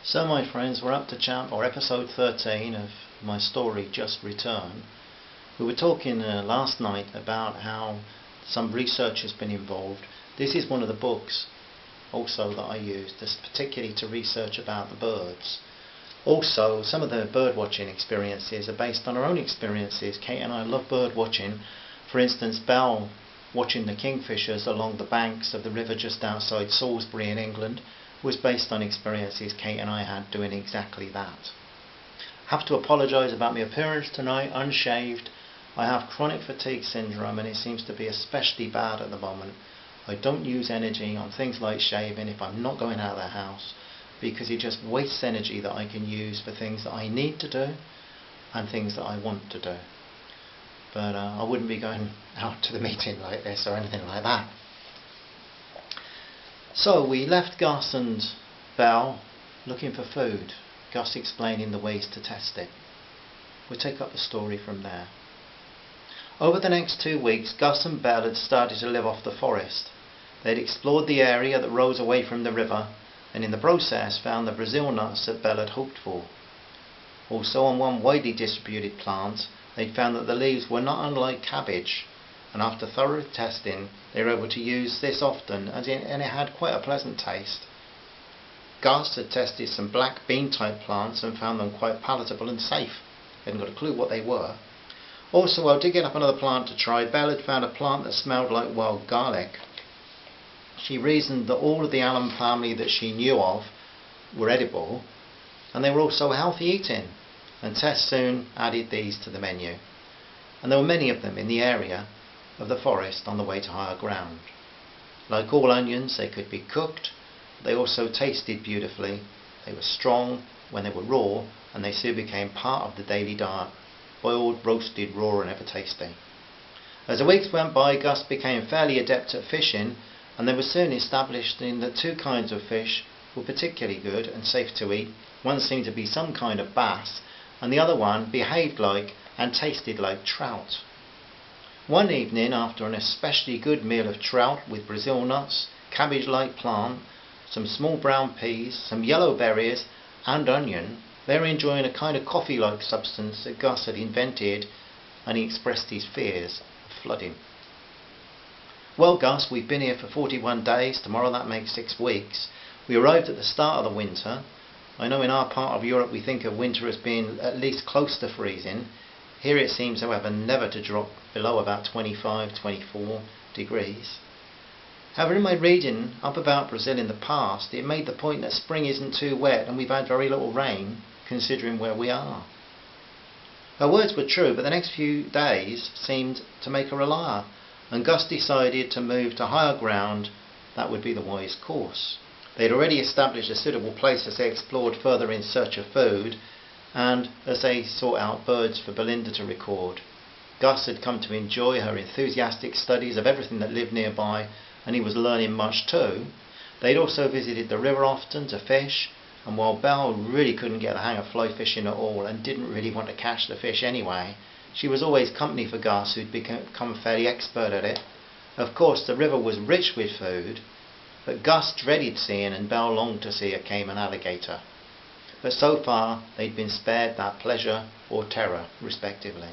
So my friends, we're up to episode 13 of my story Just Return. We were talking last night about how some research has been involved. This is one of the books also that I used, particularly to research about the birds. Also, some of the bird watching experiences are based on our own experiences. Kate and I love bird watching. For instance, Belle watching the kingfishers along the banks of the river just outside Salisbury in England was based on experiences Kate and I had doing exactly that. I have to apologise about my appearance tonight, unshaved. I have chronic fatigue syndrome and it seems to be especially bad at the moment. I don't use energy on things like shaving if I'm not going out of the house, because it just wastes energy that I can use for things that I need to do and things that I want to do. But I wouldn't be going out to the meeting like this or anything like that. So we left Gus and Belle looking for food, Gus explaining the ways to test it. We'll take up the story from there. Over the next 2 weeks, Gus and Belle had started to live off the forest. They'd explored the area that rose away from the river and in the process found the Brazil nuts that Belle had hoped for. Also, on one widely distributed plant, they'd found that the leaves were not unlike cabbage, and after thorough testing they were able to use this often and it had quite a pleasant taste. Gus had tested some black bean type plants and found them quite palatable and safe. They hadn't got a clue what they were. Also, while digging up another plant to try, Belle had found a plant that smelled like wild garlic. She reasoned that all of the alum family that she knew of were edible and they were also healthy eating, and Tess soon added these to the menu. And there were many of them in the area of the forest on the way to higher ground. Like all onions, they could be cooked. They also tasted beautifully. They were strong when they were raw, and they soon became part of the daily diet, boiled, roasted, raw and ever tasty. As the weeks went by, Gus became fairly adept at fishing, and they were soon established in that two kinds of fish were particularly good and safe to eat. One seemed to be some kind of bass, and the other one behaved like and tasted like trout. One evening, after an especially good meal of trout with Brazil nuts, cabbage-like plant, some small brown peas, some yellow berries and onion, they were enjoying a kind of coffee-like substance that Gus had invented, and he expressed his fears of flooding. "Well, Gus, we've been here for 41 days, tomorrow that makes 6 weeks. We arrived at the start of the winter. I know in our part of Europe we think of winter as being at least close to freezing. Here it seems, however, never to drop below about 25, 24 degrees. However, in my reading up about Brazil in the past, it made the point that spring isn't too wet and we've had very little rain, considering where we are." Her words were true, but the next few days seemed to make her a liar, and Gus decided to move to higher ground. That would be the wise course. They had already established a suitable place as they explored further in search of food, and as they sought out birds for Belinda to record. Gus had come to enjoy her enthusiastic studies of everything that lived nearby, and he was learning much too. They'd also visited the river often to fish, and while Belle really couldn't get the hang of fly fishing at all and didn't really want to catch the fish anyway, she was always company for Gus, who'd become fairly expert at it. Of course, the river was rich with food, but Gus dreaded seeing and Belle longed to see a caiman alligator. But so far they'd been spared that pleasure or terror, respectively.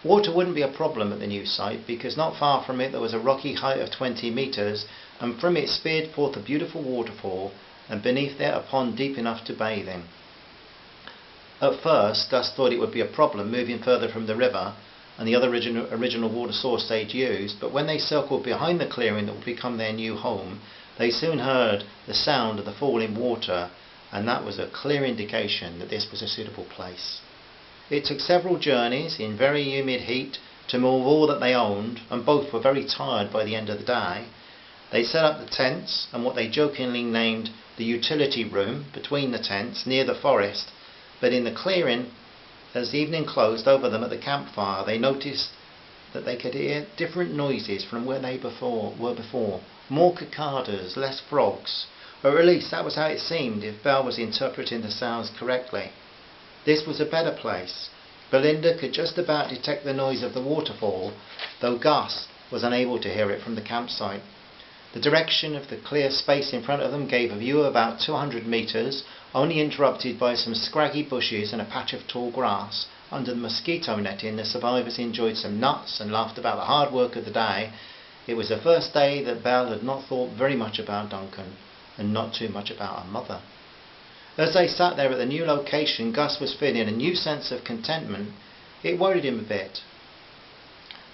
Water wouldn't be a problem at the new site, because not far from it there was a rocky height of 20 metres, and from it speared forth a beautiful waterfall, and beneath it a pond deep enough to bathe in. At first Gus thought it would be a problem moving further from the river and the other original water source they'd used, but when they circled behind the clearing that would become their new home, they soon heard the sound of the falling water, and that was a clear indication that this was a suitable place. It took several journeys in very humid heat to move all that they owned, and both were very tired by the end of the day. They set up the tents and what they jokingly named the utility room between the tents near the forest, but in the clearing, as the evening closed over them at the campfire, they noticed that they could hear different noises from where they were before. More cicadas, less frogs, or at least that was how it seemed if Belle was interpreting the sounds correctly. This was a better place. Belinda could just about detect the noise of the waterfall, though Gus was unable to hear it from the campsite. The direction of the clear space in front of them gave a view of about 200 metres, only interrupted by some scraggy bushes and a patch of tall grass. Under the mosquito netting, the survivors enjoyed some nuts and laughed about the hard work of the day. It was the first day that Belle had not thought very much about Duncan, and not too much about her mother. As they sat there at the new location, Gus was feeling a new sense of contentment. It worried him a bit,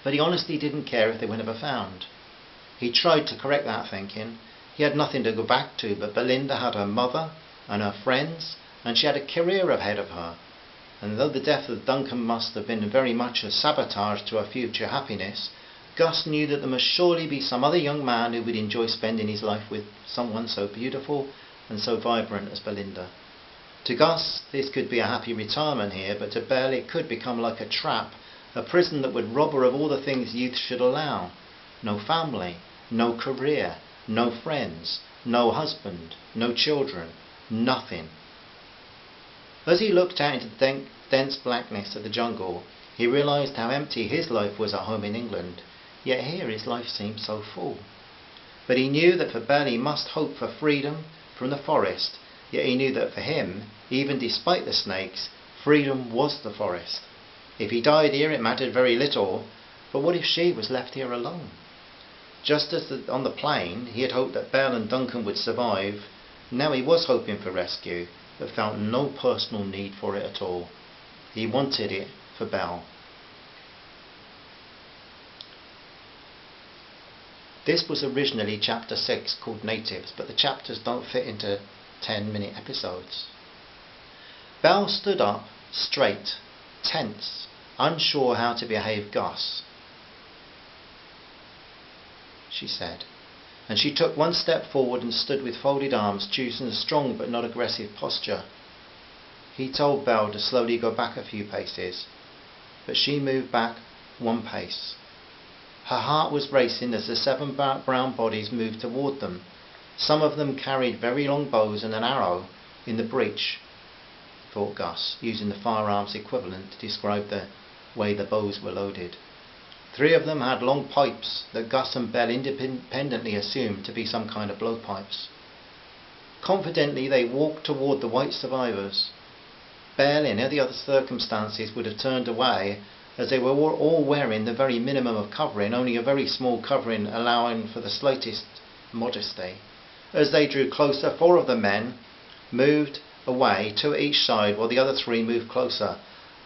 but he honestly didn't care if they were never found. He tried to correct that thinking. He had nothing to go back to, but Belinda had her mother and her friends, and she had a career ahead of her. And though the death of Duncan must have been very much a sabotage to her future happiness, Gus knew that there must surely be some other young man who would enjoy spending his life with someone so beautiful and so vibrant as Belinda. To Gus, this could be a happy retirement here, but to Belle it could become like a trap, a prison that would rob her of all the things youth should allow. No family, no career, no friends, no husband, no children, nothing. As he looked out into the dense blackness of the jungle, he realised how empty his life was at home in England, yet here his life seemed so full. But he knew that for Belle he must hope for freedom from the forest, yet he knew that for him, even despite the snakes, freedom was the forest. If he died here it mattered very little, but what if she was left here alone? Just as on the plain he had hoped that Belle and Duncan would survive, now he was hoping for rescue, but felt no personal need for it at all. He wanted it for Belle. This was originally chapter 6 called Natives, but the chapters don't fit into 10-minute episodes. Belle stood up, straight, tense, unsure how to behave Gus, she said, and she took one step forward and stood with folded arms, choosing a strong but not aggressive posture. He told Belle to slowly go back a few paces, but she moved back one pace. Her heart was racing as the 7 brown bodies moved toward them. Some of them carried very long bows and an arrow in the breech, thought Gus, using the firearms equivalent to describe the way the bows were loaded. 3 of them had long pipes that Gus and Belle independently assumed to be some kind of blowpipes. Confidently they walked toward the white survivors. Belle, in any other circumstances, would have turned away, as they were all wearing the very minimum of covering, only a very small covering allowing for the slightest modesty. As they drew closer, 4 of the men moved away, 2 at each side, while the other 3 moved closer.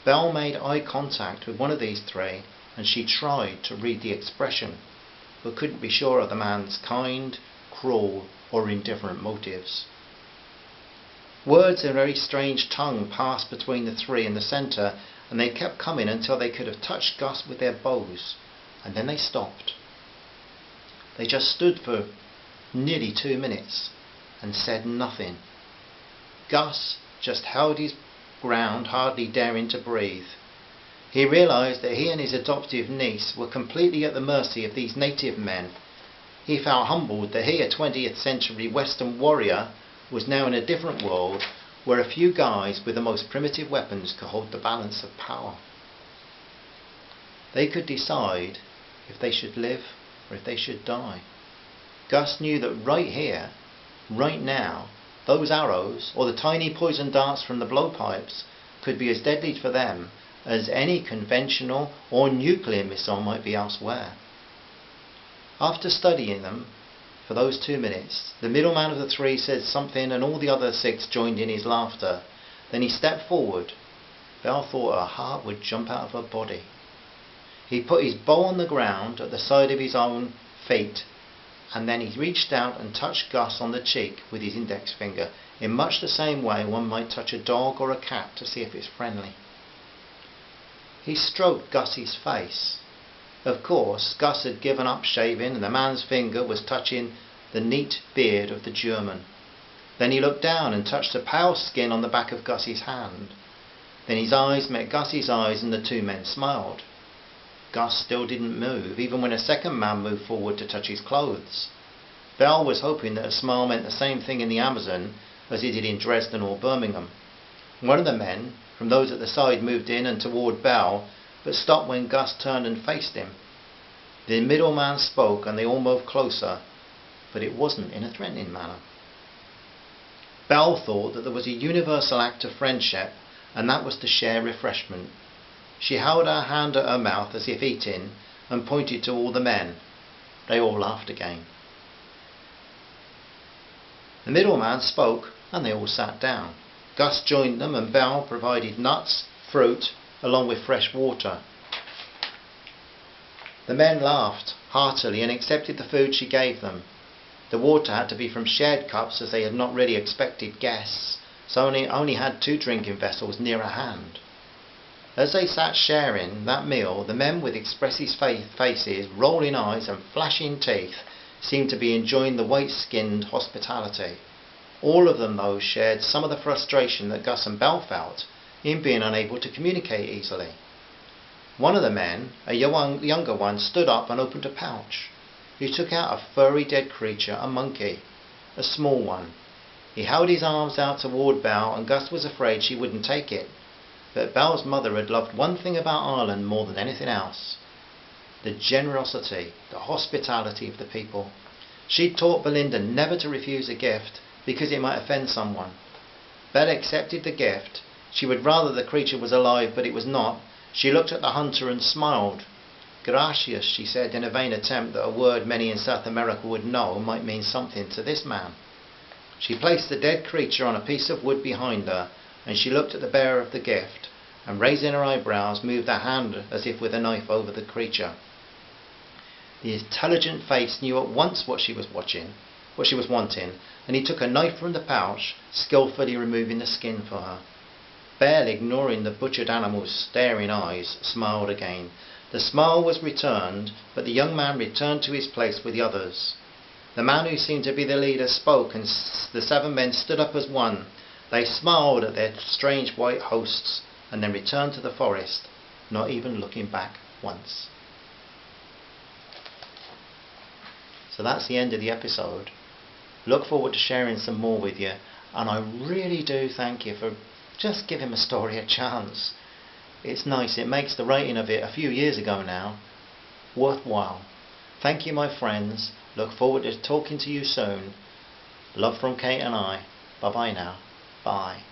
Belle made eye contact with one of these 3, and she tried to read the expression, but couldn't be sure of the man's kind, cruel, or indifferent motives. Words in a very strange tongue passed between the 3 in the centre, and they kept coming until they could have touched Gus with their bows, and then they stopped. They just stood for nearly 2 minutes and said nothing. Gus just held his ground, hardly daring to breathe. He realised that he and his adoptive niece were completely at the mercy of these native men. He felt humbled that he, a 20th century Western warrior, was now in a different world where a few guys with the most primitive weapons could hold the balance of power. They could decide if they should live or if they should die. Gus knew that right here, right now, those arrows, or the tiny poison darts from the blowpipes, could be as deadly for them as any conventional or nuclear missile might be elsewhere. After studying them for those 2 minutes, the middleman of the 3 said something and all the other 6 joined in his laughter. Then he stepped forward. Belle thought her heart would jump out of her body. He put his bow on the ground at the side of his own feet, and then he reached out and touched Gus on the cheek with his index finger, in much the same way one might touch a dog or a cat to see if it's friendly. He stroked Gus's face. Of course, Gus had given up shaving, and the man's finger was touching the neat beard of the German. Then he looked down and touched the pale skin on the back of Gus's hand. Then his eyes met Gus's eyes, and the 2 men smiled. Gus still didn't move, even when a second man moved forward to touch his clothes. Belle was hoping that a smile meant the same thing in the Amazon as it did in Dresden or Birmingham. One of the men, from those at the side, moved in and toward Belle, but stopped when Gus turned and faced him. The middleman spoke, and they all moved closer. but it wasn't in a threatening manner. Belle thought that there was a universal act of friendship, and that was to share refreshment. She held her hand at her mouth as if eating, and pointed to all the men. They all laughed again. The middleman spoke, and they all sat down. Gus joined them, and Belle provided nuts, fruit, along with fresh water. The men laughed heartily and accepted the food she gave them. The water had to be from shared cups, as they had not really expected guests, so only had 2 drinking vessels near at hand. As they sat sharing that meal, the men with expressive faces, rolling eyes and flashing teeth seemed to be enjoying the white-skinned hospitality. All of them, though, shared some of the frustration that Gus and Belle felt in being unable to communicate easily. One of the men, a younger one, stood up and opened a pouch. He took out a furry dead creature, a monkey, a small one. He held his arms out toward Belle, and Gus was afraid she wouldn't take it. But Belle's mother had loved one thing about Ireland more than anything else: the generosity, the hospitality of the people. She'd taught Belinda never to refuse a gift because it might offend someone. Belle accepted the gift. She would rather the creature was alive, but it was not. She looked at the hunter and smiled. Gracias, she said, in a vain attempt that a word many in South America would know might mean something to this man. She placed the dead creature on a piece of wood behind her, and she looked at the bearer of the gift, and raising her eyebrows, moved her hand as if with a knife over the creature. The intelligent face knew at once what she was wanting, and he took a knife from the pouch, skillfully removing the skin for her. Belle, ignoring the butchered animal's staring eyes, smiled again. The smile was returned, but the young man returned to his place with the others. The man who seemed to be the leader spoke, and the 7 men stood up as one. They smiled at their strange white hosts, and then returned to the forest, not even looking back once. So that's the end of the episode. Look forward to sharing some more with you, and I really do thank you for just giving my story a chance. It's nice. It makes the writing of it a few years ago now worthwhile. Thank you, my friends. Look forward to talking to you soon. Love from Kate and I. Bye bye now. Bye.